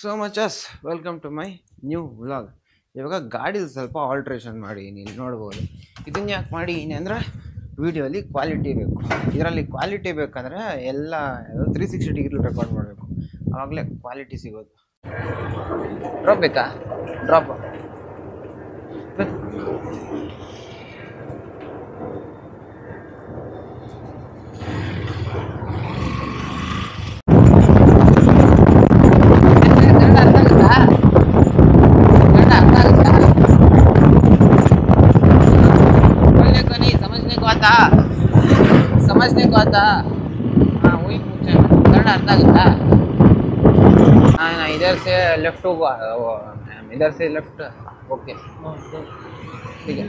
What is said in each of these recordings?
So ಮಚಸ್ welcome to my new vlog. ಇವಾಗ ಗಾಡಿಲಿ ಸ್ವಲ್ಪ ಆಲ್ಟ್ರೇಷನ್ ಮಾಡಿದ್ದೀನಿ, ಇಲ್ಲಿ ನೋಡ್ಬೋದು. ಇದನ್ನು ಯಾಕೆ ಮಾಡಿದ್ದೀನಿ ಅಂದರೆ ವೀಡಿಯೋಲಿ ಕ್ವಾಲಿಟಿ ಬೇಕು. ಇದರಲ್ಲಿ ಕ್ವಾಲಿಟಿ ಬೇಕಂದರೆ ಎಲ್ಲ 360 ಡಿಗ್ರಿ ರೆಕಾರ್ಡ್ ಮಾಡಬೇಕು, ಆವಾಗಲೇ ಕ್ವಾಲಿಟಿ ಸಿಗೋದು. ಡ್ರಾಪ್ ಬೇಕಾ? ಡ್ರಾಪ್ समझने को आता। हाँ वही पूछे, कन्नड़ अर्थ आगुत्ता? हाँ ना, इधर से लेफ्ट होगा, इधर से लेफ्ट. ओके ठीक है.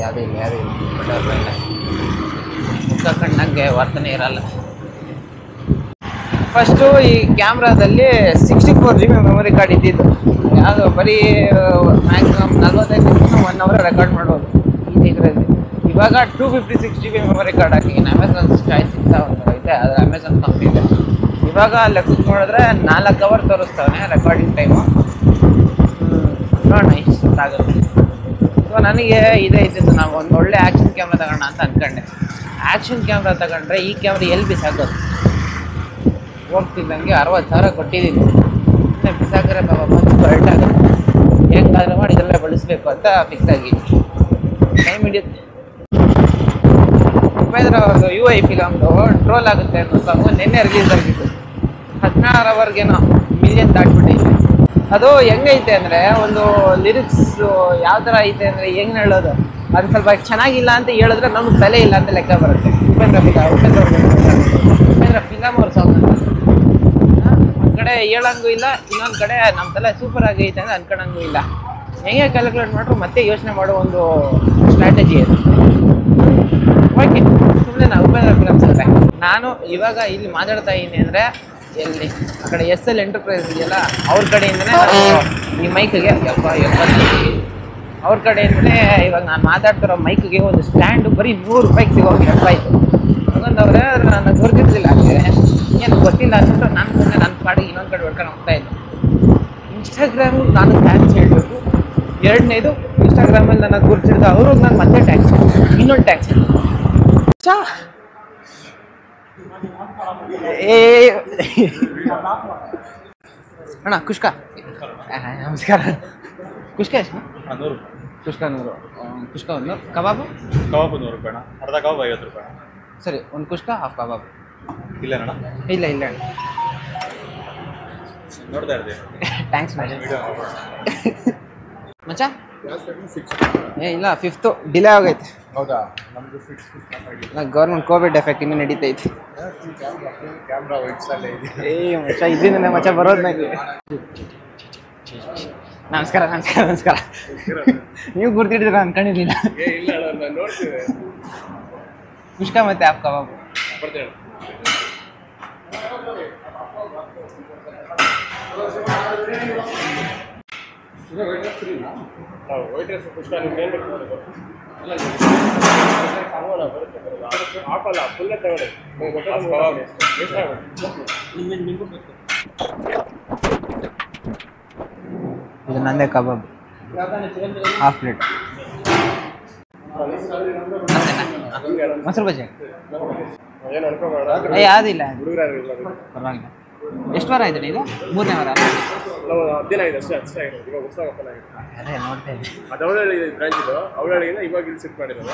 ಯಾವುದೇ ಇಲ್ಲ ಮುಖ ಕಣ್ಣಾಗೆ ವರ್ತನೆ ಇರಲ್ಲ. ಫಸ್ಟು ಈ ಕ್ಯಾಮ್ರಾದಲ್ಲಿ 64 GB ಮೆಮೊರಿ ಕಾರ್ಡ್ ಇದ್ದಿದ್ದು. ಯಾವುದು ಬರೀ ಮ್ಯಾಕ್ಸಿಮಮ್ 45 ನಿಮಿಷ 1 ಅವರ್ ರೆಕಾರ್ಡ್ ಮಾಡೋದು ಇದರಲ್ಲಿ. ಇವಾಗ 256 GB ಮೆಮೊರಿ ಕಾರ್ಡ್ ಹಾಕಿದ್ದೀನಿ. ಅಮೆಝಾನ್ ಚಾಯ್ಸ್ ಅಂತ ಒಂದು ಐತೆ, ಅದು ಅಮೆಝಾನ್ ಕಂಪ್ನಿ ಇದೆ. ಇವಾಗ ಲೆಕ್ಕಕ್ಕೆ ನೋಡಿದ್ರೆ 4 ಅವರ್ ತೋರಿಸ್ತಾವೆ ರೆಕಾರ್ಡಿಂಗ್ ಟೈಮು. ನೋಡೋಣ ಇಷ್ಟಾಗುತ್ತೆ. ಸೊ ನನಗೆ ಇದೇ ಇದ್ದಿದ್ದು, ನಾವು ಒಂದು ಒಳ್ಳೆ ಆ್ಯಕ್ಷನ್ ಕ್ಯಾಮ್ರಾ ತಗೋಣ ಅಂತ ಅಂದ್ಕೊಂಡೆ. ಆ್ಯಕ್ಷನ್ ಕ್ಯಾಮ್ರಾ ತಗೊಂಡ್ರೆ ಈ ಕ್ಯಾಮ್ರಾ ಎಲ್ಲಿ ಬಿಸಾಕೋದು? ಹೋಗ್ತಿದ್ದಂಗೆ 60,000 ಕೊಟ್ಟಿದ್ದೀನಿ, ಇನ್ನೇ ಬಿಸಾಕ್ರೆ ಪಾಪ ಬಂದು ಕರೆಕ್ಟ್ ಆಗುತ್ತೆ. ಹೆಂಗಾದ್ರೂ ಮಾಡಿ ಇದರಲ್ಲೇ ಬಳಸಬೇಕು ಅಂತ ಫಿಕ್ಸ್ ಆಗಿತ್ತು. ಟೈಮ್ ಹಿಡಿಯುತ್ತೆ. ಉಪೇಂದ್ರ ಅವ್ರದ್ದು UI ಫಿಲಮ್ದು ಟ್ರೋಲ್ ಆಗುತ್ತೆ ಅನ್ನೋ ಸಾಂಗು ನಿನ್ನೆ ರಿಲೀಸ್ ಆಗಿತ್ತು. 16 ಅವರ್ಗೇನೋ ಮಿಲಿಯನ್ ದಾಟ್ಬಿಟ್ಟೈತೆ. ಅದು ಹೆಂಗೈತೆ ಅಂದರೆ, ಒಂದು ಲಿರಿಕ್ಸ್ ಯಾವ ಥರ ಐತೆ ಅಂದರೆ ಹೆಂಗೆ ಹೇಳೋದು, ಅದು ಸ್ವಲ್ಪ ಚೆನ್ನಾಗಿಲ್ಲ ಅಂತ ಹೇಳಿದ್ರೆ ನಮ್ಗೆ ತಲೆ ಇಲ್ಲ ಅಂತ ಲೆಕ್ಕ ಬರುತ್ತೆ. ಉಪೇಂದ್ರ ಫಿಲಮ್ ಅವ್ರ ಸಾಂಗ್ ಅಂತ ಒಂದು ಕಡೆ ಹೇಳಂಗೂ ಇಲ್ಲ, ಇನ್ನೊಂದು ಕಡೆ ನಮ್ಮ ತಲೆ ಸೂಪರ್ ಆಗೈತೆ ಅಂದರೆ ಅನ್ಕೊಳಂಗೂ ಇಲ್ಲ. ಹೆಂಗೆ ಕ್ಯಾಲ್ಕುಲೇಟ್ ಮಾಡ್ರು ಮತ್ತೆ ಯೋಚನೆ ಮಾಡೋ ಒಂದು ಸ್ಟ್ರಾಟಜಿ ಅದು. ಓಕೆ, ಸುಮ್ಮನೆ ನಾವು ಉಪೇಂದ್ರ ಫಿಲಮ್ಸ್ ಅಲ್ಲೇ ನಾನು ಇವಾಗ ಇಲ್ಲಿ ಮಾತಾಡ್ತಾ ಇದ್ದೀನಿ ಅಂದರೆ, ಎಲ್ಲಿ ಆ ಕಡೆ SL ಎಂಟರ್ಪ್ರೈಸ್ ಇದೆಯಲ್ಲ ಅವ್ರ ಕಡೆಯಿಂದನೇ ಈ ಮೈಕ್ಗೆ ಅವ್ರ ಕಡೆಯಿಂದನೇ ಇವಾಗ ನಾನು ಮಾತಾಡ್ತಿರೋ ಮೈಕ್ಗೆ ಒಂದು ಸ್ಟ್ಯಾಂಡು ಬರೀ ₹100 ಸಿಗೋಗಿ ಆಯಿತು. ತಗೊಂಡವ್ರೆ, ಆದರೆ ನನಗೆ ಗೊತ್ತಿರಲಿಲ್ಲ. ಅಂದರೆ ಏನು ಗೊತ್ತಿಲ್ಲ ಅಂದ್ಬಿಟ್ಟು ನಾನು ಸುಮ್ಮನೆ ನನ್ನ ಪಾಡಿಗೆ ಇನ್ನೊಂದು ಕಡೆ ಹೊಡ್ಕೊಂಡು ಹೋಗ್ತಾ ಇದ್ದೆ. ಇನ್ಸ್ಟಾಗ್ರಾಮಿಗೆ ನಾನು ಟ್ಯಾಕ್ಸ್ ಹೇಳಬೇಕು. ಎರಡನೇದು, ಇನ್ಸ್ಟಾಗ್ರಾಮಲ್ಲಿ ನನಗೆ ಗುರುತಿಡ್ದು ಅವ್ರಿಗೆ ನಾನು ಮತ್ತೆ ಟ್ಯಾಕ್ಸ್, ಇನ್ನೊಂದು ಟ್ಯಾಕ್ಸ್. ಅಣ್ಣ ಕುಷ್ಕ, ನಮಸ್ಕಾರ. ಕುಷ್ಕ ಎಷ್ಟು? 100. ಕುಷ್ಕ 100. ಕುಷ್ಕ 100. ಕಬಾಬು? ಕಬಾಬು 100 ರೂಪಾಯಿ. ಅರ್ಧ ಕಬಾಬ್ 50 ರೂಪಾಯಿ. ಸರಿ, ಒಂದು ಕುಷ್ಕ ಹಾಫ್ ಕಬಾಬ್. ಇಲ್ಲ ಅಣ್ಣ? ಇಲ್ಲ ಇಲ್ಲ ಅಣ್ಣ, ನೋಡ್ತಾ ಇರ್ತೀವಿ. ಥ್ಯಾಂಕ್ಸ್ ಮಚ್ಚ. ಇಲ್ಲ, 5th ಡಿಲೇ ಆಗೈತೆ. ಹೌದಾ? ನಮ್ಮದು ಫಿಕ್ಸ್ ಗೌರ್ಮೆಂಟ್ ಕೋವಿಡ್ ಎಫೆಕ್ಟ್ ಇನ್ನೂ ನಡೀತೈತಿ. ಕ್ಯಾಮ್ರಾ ವೈಟ್ಸಲ್ಲೇ ಇದೆ. ಮಚ್ಚ ಇದರಿಂದ ಮಚ್ಚ ಬರೋದು ನನಗೆ. ನಮಸ್ಕಾರ ನಮಸ್ಕಾರ ನಮಸ್ಕಾರ. ನೀವು ಗುರ್ತಿಡಿದ್ರ ಅನ್ಕೊಂಡಿದ್ದೀನ. ಇಲ್ಲ ನಾನು ನೋಡ್ತೀವಿ. ಕುಷ್ಕ ಮತ್ತೆ ಹಾಫ್ ಕಬಾಬ್ ಬರ್ತೀವಿ. ವೈಟ್ ರೈಸ್ ಕುಷ್ಕ ನಿಮ್ಗೆ ಏನು ಬೇಕು ನೋಡಿ. ಹಾಕಲ್ಲ, ಫುಲ್ಲೇ ತಗೊಳ್ಳಿ. ಇದು ನಂದೇ ಕಬಾಬ್, ಹಾಫ್ ಪ್ಲೇಟ್. ಮೊಸರು ಬಜ್ಜಿ ಏನು ಅನ್ಕೋಬೇಡ. ಯಾವುದಿಲ್ಲ, ಹುಡುಗರು ಪರವಾಗಿಲ್ಲ. ಎಷ್ಟು ವಾರ ಆಯ್ತು ಇದು? 3ನೇ ವಾರ. ನಾವು 10 ಆಗಿದೆ ಅಷ್ಟೇ ಆಗಿದೆ. ಇವಾಗ ಹೊಸ ಓಪನ್ ಆಗಿದೆ. ಅದೇ ನೋಡ್ತಾ ಇದ್ದೆ. ಅದು ಅವಳಹಳ್ಳಿ ಬ್ರಾಂಚ್ ಇದು. ಅವಳಹಳ್ಳಿಯಿಂದ ಇವಾಗ ಇಲ್ಲಿ ಶಿಫ್ಟ್ ಮಾಡಿರೋದು.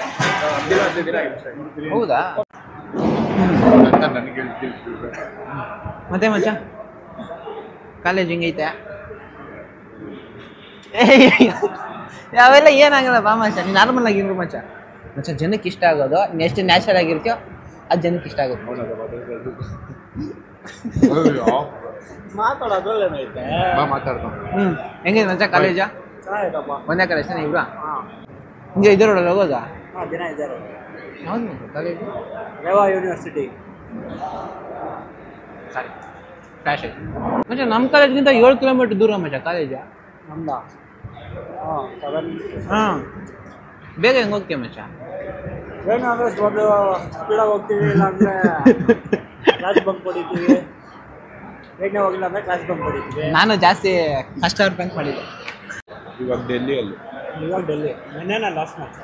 15 ದಿನ ಆಗಿದೆ ಅಷ್ಟೇ. ಹೌದಾ? ನನಗೆ ಮತ್ತೆ ಮಚ್ಚ ಕಾಲೇಜ್ ಹಿಂಗೈತೆ? ಯಾವೆಲ್ಲ ಏನಾಗಲ್ಲ ಬಾ ಮಚ್ಚ, ನೀನು ನಾರ್ಮಲ್ ಆಗಿರು ಮಚ್ಚ. ಮಚ್ಚ ಜನಕ್ಕೆ ಇಷ್ಟ ಆಗೋದು, ನೀನು ಎಷ್ಟು ನ್ಯಾಚುರಲ್ ಆಗಿರ್ತೀಯೋ ಅದು ಜನಕ್ಕೆ ಇಷ್ಟ ಆಗುತ್ತೆ. ಮಾತಾಡೋದ್ರಲ್ಲೇನೈತೆ ಮಾತಾಡ್ತಾನೆ. ಹೆಂಗಿದೆ ಮಚ್ಚ ಕಾಲೇಜಾ? ಒಂದೇ ಕಾಲೇಜ್ ತಾನೆ ಇವ್ರಾ? ಹಿಂಗೆ ಇದ್ದಾರೋಡ ಹೋಗೋದಾ? ಜನ ಇದ್ದಾರೆ. ಯಾವ್ದು ಮಚ್ಚ ಕಾಲೇಜು? ರೇವಾ ಯೂನಿವರ್ಸಿಟಿ. ಸರಿ, ಫ್ಯಾಷನ್ ಮಚ್ಚ. ನಮ್ಮ ಕಾಲೇಜ್ಗಿಂತ 7 ಕಿಲೋಮೀಟರ್ ದೂರ ಮಚ್ಚ ಕಾಲೇಜಾ ನಮ್ದಾ? ಹಾಂ, 7. ಹಾಂ, ಬೇಗ ಹೆಂಗೆ ಹೋಗ್ತೀಯ ಮಚ್ಚ? ಟ್ರೈನ್ ಅಂದರೆ ಒಂದು ಸ್ಪೀಡಾಗಿ ಹೋಗ್ತೀವಿ ಇಲ್ಲಾಂದರೆ ಕ್ಲಾಸ್ ಬಂಕ್ ಹೊಡಿತೀವಿ. ಟ್ರೈನೇ ಹೋಗಿಲ್ಲ ಅಂದರೆ ಕ್ಲಾಸ್ ಬಂಕ್ ಹೊಡಿತೀವಿ. ನಾನು ಜಾಸ್ತಿ ಫಸ್ಟ್ ಅವರ್ ಬಂಕ್ ಮಾಡಿದ್ದೆ. ಇವಾಗ ಡೆಲ್ಲಿಯಲ್ಲಿ ಇವಾಗ ಡೆಲ್ಲಿ ಮೊನ್ನೆನ ಲಾಸ್ಟ್ ಮ್ಯಾಚ್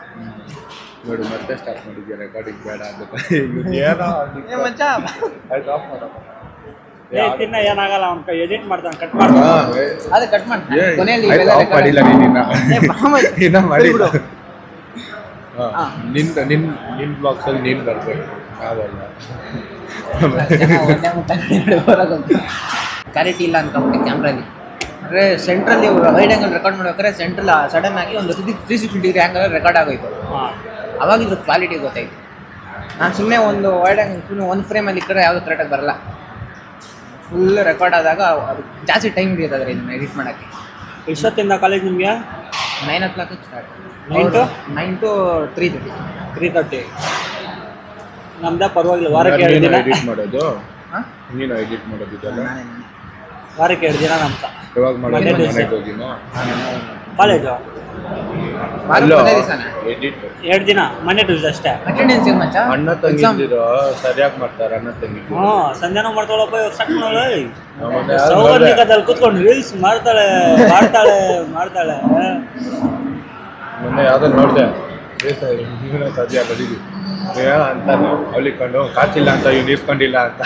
ನೋಡಿ ಮತ್ತೆ ಸ್ಟಾರ್ಟ್ ಮಾಡಿದ್ಯಾ ರೆಕಾರ್ಡಿಂಗ್ ಬೇಡ ಅಂತ ಏನೋ ಮಚ್ಚ ಆಯ್ತು ಆಫ್ ಮಾಡಪ್ಪ. ತಿನ್ನ ಏನಾಗಲ್ಲ ಅವ್ನ ಎಡಿಟ್ ಮಾಡ್ತಾನೆ ಕಟ್ ಮಾಡ್ತಾನೆ. ಅದು ಕಟ್ ಮಾಡಿ ಕೊನೆಯಲ್ಲಿ ಇವೆಲ್ಲ ಆಫ್ ಮಾಡಿಲ್ಲ ನೀನು ಇನ್ನ ಮಾಡಿಲ್ಲ. ನಿನ್ ಬ್ಲಾಗ್ಸ್ ಅಲ್ಲಿ ನೀನ್ ಬರ್ಬೇಕು ನಾವಲ್ಲ. ಕ್ಲಾರಿಟಿ ಇಲ್ಲ ಅನ್ಕೊಂಬಿಟ್ಟೆ ಕ್ಯಾಮ್ರಲ್ಲಿ. ಅಂದರೆ ಸೆಂಟ್ರಲ್ಲಿ ವೈಡ್ ಆ್ಯಂಗಲ್ ರೆಕಾರ್ಡ್ ಮಾಡ್ಬೇಕಾದ್ರೆ ಸೆಂಟ್ರಲ್ ಸಡನ್ ಆಗಿ ಒಂದು 360 ಡಿಗ್ರಿ ಆ್ಯಂಗಲ್ ರೆಕಾರ್ಡ್ ಆಗೋಯ್ತು. ಅವಾಗ ಇದ್ರ ಕ್ವಾಲಿಟಿ ಗೊತ್ತಾಯ್ತು. ನಾನು ಸುಮ್ಮನೆ ಒಂದು ವೈಡ್ ಆ್ಯಂಗಲ್ ಸುಮ್ಮನೆ ಒಂದು ಫ್ರೇಮಲ್ಲಿ ಇಕ್ಕರೆ ಯಾವುದು ಕರೆಕ್ಟಾಗಿ ಬರಲ್ಲ. ಫುಲ್ ರೆಕಾರ್ಡ್ ಆದಾಗ ಅದು ಜಾಸ್ತಿ ಟೈಮ್ ಹಿಡಿಯೋದಾದ್ರೆ ಇದನ್ನ ಎಡಿಟ್ ಮಾಡೋಕ್ಕೆ. ಎಷ್ಟೊತ್ತಿಂದ ಕಾಲೇಜ್ ನಿಮಗೆ? 9 o'clock ಸ್ಟಾರ್ಟ್. 9 to 3:30. ನಮ್ದೇ ಪರವಾಗಿಲ್ಲ. ವಾರಕ್ಕೆ 2 ದಿನ ಎಡಿಟ್ ಮಾಡೋದು. ಹಾಂ ನೀನು ಎಡಿಟ್ ಮಾಡೋದಿದ್ದಲ್ಲ ವಾರಕ್ಕೆ 2 ದಿನ ನಮ್ಕ. ಯಾವಾಗ ಮಾಡೋದು? ಮನೆಗೆ ಹೋಗಿನೋ ಕಾಲೇಜು ಅಲ್ಲೋ ದಿವಸನ ಎಡಿಟ್ 2 ದಿನ ಮನೆ ಟ್ಯೂಸ್ಡೇ ಅಷ್ಟೇ. ಅಟೆಂಡೆನ್ಸ್ ಏನು ಮಚ್ಚ? ಅಣ್ಣ ತಂಗಿದಿರೋ ಸರಿಯಾಗಿ ಮಾಡ್ತಾರೆ ಅಣ್ಣ ತಂಗಿ. ಹ್ಞೂ ಸಂಜೆನೂ ಮಾಡ್ತಾಳಪ್ಪ. ಇವಾಗ ಸಟ್ ಮಾಡೋಳು ಸೌಗರ್ನಿಕದಲ್ಲಿ ಕೂತ್ಕೊಂಡು ರೀಲ್ಸ್ ಮಾಡ್ತಾಳೆ. ಮೊನ್ನೆ ಯಾವ್ದು ನೋಡಿದೆ ಸದ್ಯ ಬರೀದಿ ಅಂತಾನು ಅವಳಿಕೊಂಡು ಕಾಸಿಲ್ಲ ಅಂತ ಇವ್ನು ಇಸ್ಕೊಂಡಿಲ್ಲ ಅಂತ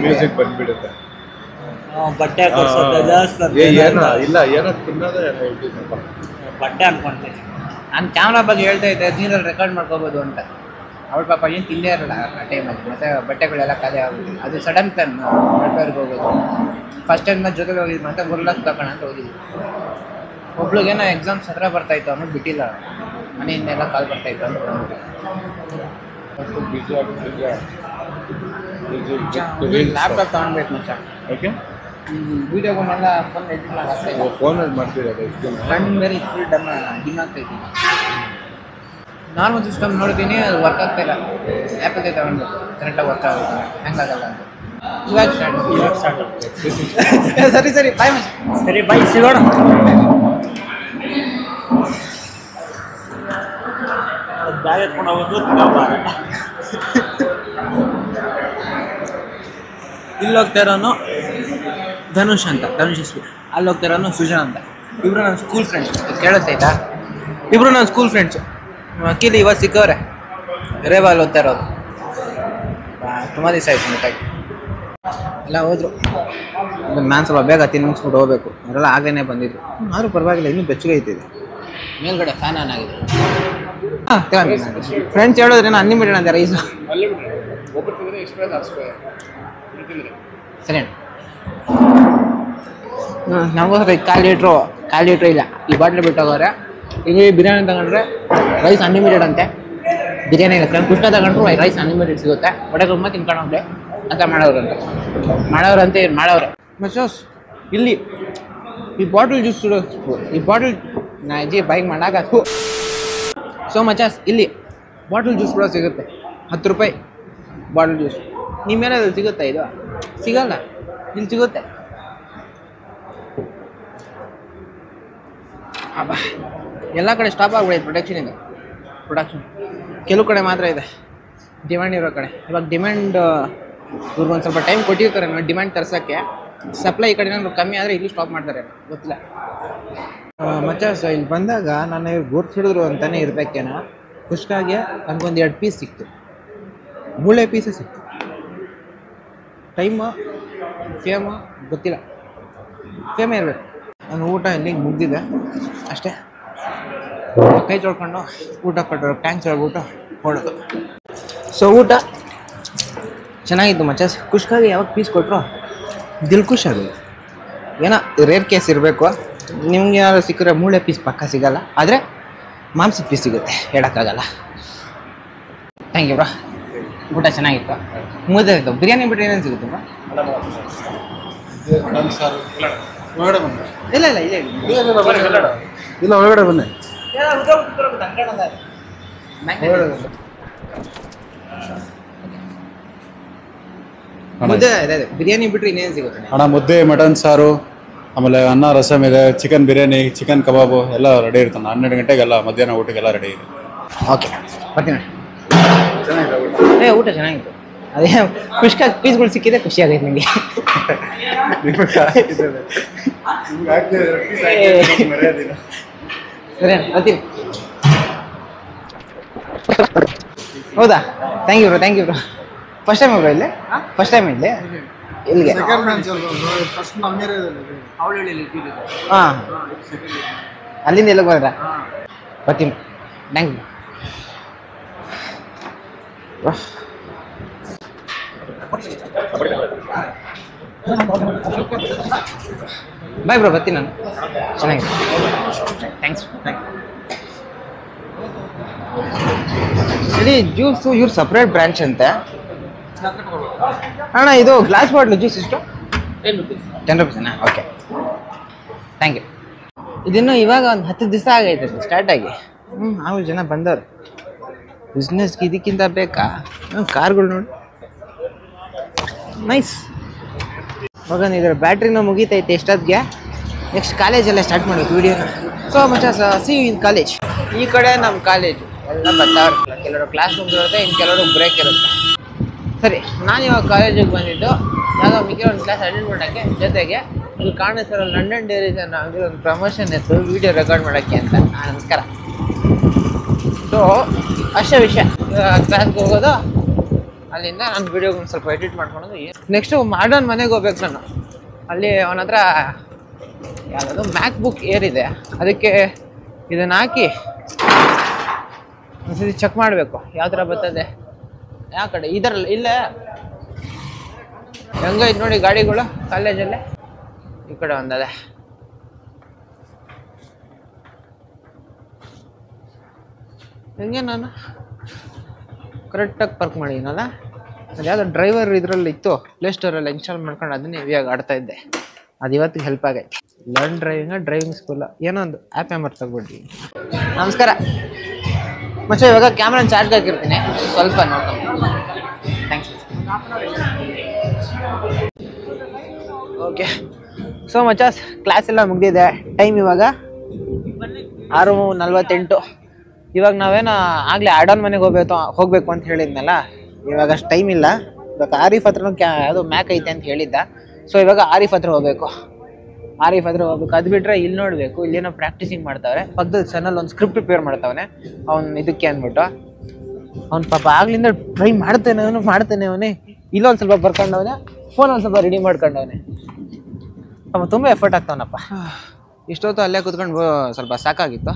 ಮ್ಯೂಸಿಕ್ ಬಂದ್ಬಿಡುತ್ತೆ. ಬಟ್ಟೆ ಕೊಡ್ಸೋದು ಜಾಸ್ತಿ ಏನೋ ತಿನ್ನೋದೇ ಹೇಳ್ತಿದ್ದಪ್ಪ. ಬಟ್ಟೆ ಅನ್ಕೊಂತೀನಿ. ನಾನು ಕ್ಯಾಮ್ರಾ ಬಗ್ಗೆ ಹೇಳ್ತಾ ಇದ್ದೆ ನೀರಲ್ಲಿ ರೆಕಾರ್ಡ್ ಮಾಡ್ಕೋಬೋದು ಅಂತ. ಅವಳ ಪಾಪ ಏನು ತಿಂದೇ ಇರಲ್ಲ ಆ ಟೈಮಲ್ಲಿ. ಮತ್ತು ಬಟ್ಟೆಗಳೆಲ್ಲ ಖಾಲಿ ಆಗುತ್ತೆ. ಅದು ಸಡನ್ ಪ್ಲಾನ್ ಮಲ್ಪೇರ್ಗೆ ಹೋಗೋದು. ಫಸ್ಟ್ ಟೈಮ್ ಜೊತೆಗೆ ಹೋಗಿದ್ದು ಮತ್ತೆ ಗುರ್ಲಾಕ್ ತಗೋಣ ಅಂತ ಹೋಗಿದ್ವಿ. ಒಬ್ಳಿಗೇನೋ ಎಕ್ಸಾಮ್ಸ್ ಹತ್ರ ಬರ್ತಾಯಿತ್ತು ಅನ್ನೋದು ಬಿಟ್ಟಿಲ್ಲ. ಮನೆಯಿಂದೆಲ್ಲ ಕಾಲ್ ಬರ್ತಾಯಿತ್ತು ಅಂತ ಲ್ಯಾಪ್ಟಾಪ್ ತೊಗೊಳ್ಬೇಕು ಮಚ್ಚ. ಓಕೆ ವೀಡಿಯೋಗಳನ್ನೆಲ್ಲ ಫೋನ್ ಎಡಿಟ್ ಮಾಡಿ ಫೋನಲ್ಲಿ ಮಾಡ್ತಿರೋದು ಎಷ್ಟು ಕಣ್ಣು ಬೇರೆ ಫುಲ್ ಡಿಮ್ ಆಗ್ತಾಯಿದ್ದೀನಿ. ನಾರ್ಮಲ್ ಸಿಸ್ಟಮ್ ನೋಡ್ತೀನಿ, ಅದು ವರ್ಕ್ ಆಗ್ತಾ ಇಲ್ಲ. ಆ್ಯಪಲ್ಲೇ ತಗೊಂಡು ಕರೆಕ್ಟಾಗಿ ವರ್ಕ್ ಆಗುತ್ತೆ, ಹೆಂಗಾಗಲ್ಲ ಅಂತ. ಇವಾಗ ಸ್ಟಾರ್ಟ್. ಸರಿ ಬಾಯ್ ಮಚ್ಚ. ಸರಿ ಬಾಯ್, ಸಿಗೋಣ. ಬ್ಯಾಗ್ ಎತ್ಕೊಂಡು ಹೋಗೋದು ಇಲ್ಲಿ ಹೋಗ್ತಾ ಇರೋನು ಧನುಷ್ ಅಂತ, ಧನುಷ್ ಎಸ್. ಅಲ್ಲಿ ಹೋಗ್ತಾ ಇರೋನು ಸುಜನ್ ಅಂತ. ಇಬ್ಬರು ನನ್ನ ಸ್ಕೂಲ್ ಫ್ರೆಂಡ್ಸ್. ಕೇಳಿಸ್ತೈತಾ? ಇಬ್ಬರು ನನ್ನ ಸ್ಕೂಲ್ ಫ್ರೆಂಡ್ಸು. ಅಕ್ಕಿಲಿ ಇವಾಗ ಸಿಕ್ಕವ್ರೆ. ರೇವಾಲ್ ಓದ್ತಾ ಇರೋದು. ತುಂಬ ದಿವಸ ಆಯ್ತು ಮಿಟ್ಟಾಗಿ ಎಲ್ಲ ಹೋದ್ರು. ನಾನು ಸ್ವಲ್ಪ ಬೇಗ ತಿನ್ನಿಸ್ಬಿಟ್ಟು ಹೋಗ್ಬೇಕು. ಅವರೆಲ್ಲ ಆಗಲೇ ಬಂದಿದ್ರು. ಆದರೂ ಪರವಾಗಿಲ್ಲ, ಇನ್ನೂ ಬೆಚ್ಚಗೆ ಐತಿದೆ. ಮೇಲ್ಗಡೆ ಫ್ಯಾನ್ ಆನ್ ಆಗಿದೆ. ಹಾಂ ಫ್ರೆಂಡ್ಸ್ ಹೇಳಿದ್ರೆ ನಾನು ಅನ್ಲಿಮಿಟೆಡ್ ಅಂದೆ ರೈಸು. ಸರಿ ನಮಗೋಸ್ಕರ ಕಾಲು ಲೀಟ್ರು ಇಲ್ಲ ಈ ಬಾಟ್ಲಿ ಬಿಟ್ಟೋಗೋರೆ. ಈಗ ಬಿರಿಯಾನಿ ತಗೊಂಡ್ರೆ ರೈಸ್ ಅನ್ಲಿಮಿಟೆಡ್ ಅಂತೆ. ಬಿರಿಯಾನಿ ಇಲ್ಲ ಕುಷ್ಕ ತಗೊಂಡ್ರು ರೈಸ್ ಅನ್ಲಿಮಿಟೆಡ್ ಸಿಗುತ್ತೆ. ಹೊಟ್ಟೆ ತುಂಬ ತಿನ್ಕೊಂಡು ಹೋಗ್ಲಿ ಅಂತ ಮಾಡೋರಂತೆ ಮಾಡೋರೆ. ಮಚೋಸ್ ಇಲ್ಲಿ ಈ ಬಾಟಲ್ ಜ್ಯೂಸ್ ಈ ಬಾಟಲ್ ನಾ ಅಜ್ಜಿ ಬೈಕ್ ಮಾಡಾಕ. ಸೊ ಮಚಾಸ್ ಇಲ್ಲಿ ಬಾಟಲ್ ಜ್ಯೂಸ್ ಕೂಡ ಸಿಗುತ್ತೆ. 10 ರೂಪಾಯಿ ಬಾಟಲ್ ಜ್ಯೂಸ್. ನಿಮ್ಮೇನಾದ್ರು ಸಿಗುತ್ತಾ? ಇದು ಸಿಗಲ್ಲ, ಇಲ್ಲಿ ಸಿಗುತ್ತೆ. ಎಲ್ಲ ಕಡೆ ಸ್ಟಾಪ್ ಆಗ್ಬಿಡೈತೆ ಪ್ರೊಡಕ್ಷನ್. ಕೆಲವು ಕಡೆ ಮಾತ್ರ ಇದೆ ಡಿಮ್ಯಾಂಡ್ ಇರೋ ಕಡೆ. ಇವಾಗ ಡಿಮ್ಯಾಂಡ್ ಇವ್ರಿಗೊಂದು ಸ್ವಲ್ಪ ಟೈಮ್ ಕೊಟ್ಟಿರ್ತಾರೆ ನೋಡಿ ಡಿಮ್ಯಾಂಡ್ ತರ್ಸೋಕ್ಕೆ. ಸಪ್ಲೈ ಈ ಕಡೆ ಏನಾದ್ರು ಕಮ್ಮಿ ಆದರೆ ಇಲ್ಲಿ ಸ್ಟಾಪ್ ಮಾಡ್ತಾರೆ, ಗೊತ್ತಿಲ್ಲ. ಮಚಾಸ್ ಇಲ್ಲಿ ಬಂದಾಗ ನಾನು ಇವ್ರು ಗುರ್ತಿಡಿದ್ರು ಅಂತಲೇ ಇರಬೇಕೇನೋ. ಕುಷ್ಕಾಗೆ ನನಗೊಂದು 2 ಪೀಸ್ ಸಿಕ್ತು. 3 ಪೀಸೇ ಸಿಕ್ತು. ಟೈಮು ಫೇಮು ಗೊತ್ತಿಲ್ಲ, ಫೇಮೇ ಇರಬೇಕು. ನಾನು ಊಟ ಇಲ್ಲಿಗೆ ಮುಗ್ದಿದೆ ಅಷ್ಟೇ. ಕೈ ತೊಳ್ಕೊಂಡು ಊಟ ಕೊಟ್ಟರು, ಟ್ಯಾಂಕ್ಸ್ ಹೇಳ್ಬಿಟ್ಟು ಹೊಡೋದು. ಸೊ ಊಟ ಚೆನ್ನಾಗಿತ್ತು ಮಚಾಸ್. ಕುಷ್ಕಾಗೆ ಯಾವಾಗ ಪೀಸ್ ಕೊಟ್ಟರು ದಿಲ್ ಖುಷ್ ಆಗೋದು. ಏನೋ ರೇರ್ ಕೇಸ್ ಇರಬೇಕು. ನಿಮ್ಗೆ ಏನಾದ್ರು ಸಿಕ್ಕರೆ 3 ಪೀಸ್ ಪಕ್ಕ ಸಿಗೋಲ್ಲ, ಆದರೆ ಮಾಂಸದ ಪೀಸ್ ಸಿಗುತ್ತೆ, ಹೇಳೋಕ್ಕಾಗಲ್ಲ. Thank you bro. ಊಟ ಚೆನ್ನಾಗಿತ್ತು. ಮುದ್ದೆ ಇತ್ತು. ಬಿರಿಯಾನಿ ಬಿಟ್ಟರೆ ಏನೇನು ಸಿಗುತ್ತೆ ಬ್ರೋ? ಇಲ್ಲ ಒಳಗಡೆ ಬನ್ನಿ. ಮುದ್ದೆ ಇದೆ. ಬಿರಿಯಾನಿ ಬಿಟ್ಟರೆ ಇನ್ನೇನು ಸಿಗುತ್ತೆ ಅಣ್ಣ? ಮುದ್ದೆ, ಮಟನ್ ಸಾರು, ಆಮೇಲೆ ಅನ್ನ, ರಸಮ್ ಇದೆ, ಚಿಕನ್ ಬಿರಿಯಾನಿ, ಚಿಕನ್ ಕಬಾಬು ಎಲ್ಲ ರೆಡಿ ಇರ್ತಾನೆ. 12 ಗಂಟೆಗೆಲ್ಲ ಮಧ್ಯಾಹ್ನ ಊಟಕ್ಕೆಲ್ಲ ರೆಡಿ ಇದೆ. ಓಕೆ ಬರ್ತೀನಿ. ಊಟ ಚೆನ್ನಾಗಿತ್ತು. ಅದೇ ಖುಷ್ಕಾಗಿ ಪೀಸ್ಗಳು ಸಿಕ್ಕಿದೆ, ಖುಷಿ ಆಗೈತೆ ನನಗೆ. ಸರಿ ಬರ್ತೀನಿ. ಹೌದಾ, thank you bro. First time bro ಇಲ್ಲಿ? ಫಸ್ಟ್ ಟೈಮ್ ಇಲ್ಲಿ ಇಲ್ಲಿಗೆ? ಹಾಂ, ಅಲ್ಲಿಂದ ಎಲ್ಲಿಗೆ ಬಂದ್ರ? ಬರ್ತೀನಿ, ಥ್ಯಾಂಕ್ ಯು. ಬಾಯ್ ಬ್ರೋ, ಬರ್ತೀನಿ ನಾನು. ಚೆನ್ನಾಗಿದೆ, ಥ್ಯಾಂಕ್ಸ್. ಇಲ್ಲಿ ಜ್ಯೂಸು ಇವ್ರು ಸಪ್ರೇಟ್ ಬ್ರಾಂಚ್ ಅಂತೆ ಅಣ್ಣ. ಇದು ಗ್ಲಾಸ್ ಬಾಟ್ಲು ಜ್ಯೂಸ್ ಎಷ್ಟು? 10 ರೂಪೀಸ್ನಾ? Okay, thank you. ಇದನ್ನು ಇವಾಗ ಒಂದು 10 ದಿವಸ ಆಗೈತೆ ಸ್ಟಾರ್ಟ್ ಆಗಿ. ಆಮೇಲೆ ಜನ ಬಂದವ್ರು. ಬಿಸ್ನೆಸ್ಗೆ ಇದಕ್ಕಿಂತ ಬೇಕಾ? ಕಾರ್ಗಳು ನೋಡಿ, ನೈಸ್. ಮಗನ್ ಇದ್ರ ಬ್ಯಾಟ್ರಿನೂ ಮುಗೀತೈತೆ ಎಷ್ಟೊತ್ತಿಗೆ. ನೆಕ್ಸ್ಟ್ ಕಾಲೇಜೆಲ್ಲ ಸ್ಟಾರ್ಟ್ ಮಾಡಬೇಕು ವಿಡಿಯೋನ. ಸೊ ಮಚಾಸ್, ಸಿ ಯು ಇನ್ ಕಾಲೇಜ್. ಈ ಕಡೆ ನಮ್ಮ ಕಾಲೇಜು ಎಲ್ಲ ಬರ್ತಾವ್ರೆ. ಕೆಲವರು ಕ್ಲಾಸ್ ಮುಗಿದಿರುತ್ತೆ, ಇನ್ನು ಕೆಲವರು ಬ್ರೇಕ್ ಇರುತ್ತೆ. ಸರಿ, ನಾನು ಇವಾಗ ಕಾಲೇಜಿಗೆ ಬಂದಿದ್ದು ಯಾವುದೋ ಮಿಕ್ಕಿ ಒಂದು ಕ್ಲಾಸ್ ಅಟೆಂಡ್ ಮಾಡೋಕ್ಕೆ. ಜೊತೆಗೆ ಇಲ್ಲಿ ಕಾಣಿಸ್ತಾರ ಲಂಡನ್ ಡೇರೀಸ್ ಅನ್ನೋ ಅಂಗಡಿ ಒಂದು ಪ್ರಮೋಷನ್ ಇತ್ತು, ವಿಡಿಯೋ ರೆಕಾರ್ಡ್ ಮಾಡೋಕ್ಕೆ ಅಂತ. ನಮಸ್ಕಾರ. ಸೊ ಅಷ್ಟೇ ವಿಷಯ. ಕ್ಲಾಸ್ಗೆ ಹೋಗೋದು, ಅಲ್ಲಿಂದ ನಾನು ವಿಡಿಯೋಗೆ ಸ್ವಲ್ಪ ಎಡಿಟ್ ಮಾಡ್ಕೊಳೋದು. ನೆಕ್ಸ್ಟು ಮಾಡರ್ನ್ ಮನೆಗೆ ಹೋಗ್ಬೇಕು ನಾನು. ಅಲ್ಲಿ ಅವನ ಹತ್ರ ಯಾವುದಾದ್ರು ಮ್ಯಾಕ್ ಬುಕ್ ಏರ್ ಇದೆ, ಅದಕ್ಕೆ ಇದನ್ನು ಹಾಕಿ ಒಂದ್ಸತಿ ಚೆಕ್ ಮಾಡಬೇಕು ಯಾವ ಥರ ಬರ್ತದೆ. ಯಾವ ಕಡೆ ಇದರಲ್ಲಿ ಇಲ್ಲೇ ಹೆಂಗೈತೆ ನೋಡಿ ಗಾಡಿಗಳು ಕಾಲೇಜಲ್ಲೇ. ಈ ಕಡೆ ಒಂದದೆ. ಹೆಂಗೆ ನಾನು ಕರೆಕ್ಟಾಗಿ ಪಾರ್ಕ್ ಮಾಡಿದ್ದೀನಲ್ಲ. ಅದು ಯಾವುದೋ ಡ್ರೈವರ್ ಇದರಲ್ಲಿ ಇತ್ತು, ಪ್ಲೇಸ್ಟೋರಲ್ಲಿ ಇನ್ಸ್ಟಾಲ್ ಮಾಡ್ಕೊಂಡು ಅದನ್ನೇ ಇವಾಗ ಆಡ್ತಾ ಇದ್ದೆ. ಅದು ಇವತ್ತಿಗೆ ಹೆಲ್ಪ್ ಆಗೈತೆ. ಲರ್ನ್ ಡ್ರೈವಿಂಗ್ ಸ್ಕೂಲ ಏನೋ ಒಂದು ಆ್ಯಪ್ ಮರ್ತೋಗ್ಬಿಟ್ಟು. ನಮಸ್ಕಾರ ಮಚ್ಚ, ಇವಾಗ ಕ್ಯಾಮ್ರಾನ ಚಾರ್ಜ್ ಹಾಕಿರ್ತೀನಿ, ಸ್ವಲ್ಪ ನೋಡ್ಕೊಂಡು. ಥ್ಯಾಂಕ್ಸ್. ಓಕೆ, ಸೊ ಮಚಾಸ್ ಕ್ಲಾಸ್ ಎಲ್ಲ ಮುಗಿದಿದೆ. ಟೈಮ್ ಇವಾಗ 6:48. ಇವಾಗ ನಾವೇನೋ ಆಗಲೇ ಆಡೋನ್ ಮನೆಗೆ ಹೋಗ್ಬೇಕು ಅಂತ ಹೇಳಿದ್ನಲ್ಲ. ಇವಾಗ ಅಷ್ಟು ಟೈಮ್ ಇಲ್ಲ. ಇವಾಗ ಆರಿಫ್ ಹತ್ರನೂ ಯಾವುದೋ ಮ್ಯಾಕ್ ಐತೆ ಅಂತ ಹೇಳಿದ್ದ. ಸೊ ಇವಾಗ ಆರಿಫ್ ಹತ್ರ ಹೋಗ್ಬೇಕು. ಅದು ಬಿಟ್ಟರೆ ಇಲ್ಲಿ ನೋಡಬೇಕು, ಇಲ್ಲೇನೋ ಪ್ರಾಕ್ಟೀಸಿಂಗ್ ಮಾಡ್ತಾವ್ರೆ. ಪಕ್ಕದ ಚಾನಲ್ ಒಂದು ಸ್ಕ್ರಿಪ್ಟ್ ಪ್ರಿಪೇರ್ ಮಾಡ್ತಾವನೆ ಅವ್ನು ಇದಕ್ಕೆ ಅಂದ್ಬಿಟ್ಟು. ಅವ್ನು ಪಾಪ ಆಗ್ಲಿಂದ ಟ್ರೈ ಮಾಡ್ತಾನೆ ಅವನೇ. ಇಲ್ಲೊಂದು ಸ್ವಲ್ಪ ಬರ್ಕೊಂಡವನೆ, ಫೋನ್ ಒಂದು ಸ್ವಲ್ಪ ರೆಡಿ ಮಾಡ್ಕೊಂಡವನೆ. ಅವ ತುಂಬ ಎಫರ್ಟ್ ಆಗ್ತಾವನಪ್ಪ. ಇಷ್ಟೊತ್ತು ಅಲ್ಲೇ ಕೂತ್ಕೊಂಡು ಸ್ವಲ್ಪ ಸಾಕಾಗಿತ್ತು.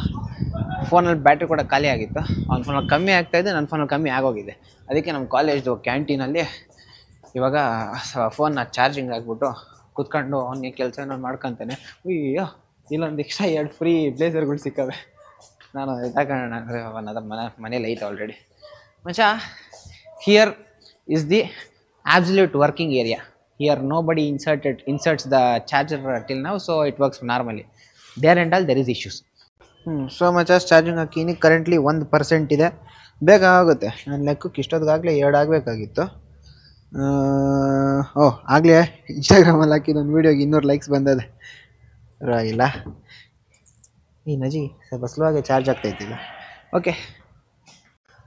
ಫೋನಲ್ಲಿ ಬ್ಯಾಟ್ರಿ ಕೂಡ ಖಾಲಿ ಆಗಿತ್ತು. ಅವ್ನ ಫೋನಲ್ಲಿ ಕಮ್ಮಿ ಆಗ್ತಾಯಿದೆ, ನನ್ನ ಫೋನಲ್ಲಿ ಕಮ್ಮಿ ಆಗೋಗಿದೆ. ಅದಕ್ಕೆ ನಮ್ಮ ಕಾಲೇಜ್ದು ಕ್ಯಾಂಟೀನಲ್ಲಿ ಇವಾಗ ಫೋನ್ನ ಚಾರ್ಜಿಂಗ್ ಹಾಕ್ಬಿಟ್ಟು ಕೂತ್ಕೊಂಡು ಅವನಿಗೆ ಕೆಲಸ ಏನೋ ಮಾಡ್ಕೊತಾನೆ. ಅಯ್ಯೋ, ಇಲ್ಲೊಂದು ಎಕ್ಸ್ಟ್ರಾ 2 ಫ್ರೀ ಬ್ಲೇಸರ್ಗಳು ಸಿಕ್ಕವೆ. ನಾನು ತಗೋಣ, ಅದರ ಮನೇಲಿ ಐತೆ ಆಲ್ರೆಡಿ. ಮಚ್ಚಾ, here is the absolute working area. Here nobody inserts the charger till now, so it works normally. There and all there is issues. So much as charging ಹಾಕಿನಿ. ಕರೆಂಟ್ಲಿ 1% ಇದೆ. ಬೇಗ ಆಗುತ್ತೆ. ನನ್ನ ಲೆಕ್ಕಕ್ಕೆ ಇಷ್ಟೊತ್ತಿಗಾಗಲೇ 2 ಆಗಬೇಕಾಗಿತ್ತು. ಆಗಲೇ ಇನ್ಸ್ಟಾಗ್ರಾಮಲ್ಲಿ ಹಾಕಿದೊಂದು ವೀಡಿಯೋಗೆ 200 ಲೈಕ್ಸ್ ಬಂದದೆ. ಪರವಾಗಿಲ್ಲ. ಈ ನಜಿ ಸ್ವಲ್ಪ ಸ್ಲೋವಾಗಿ ಚಾರ್ಜ್ ಆಗ್ತಾಯಿದ್ದಿಲ್ಲ. ಓಕೆ,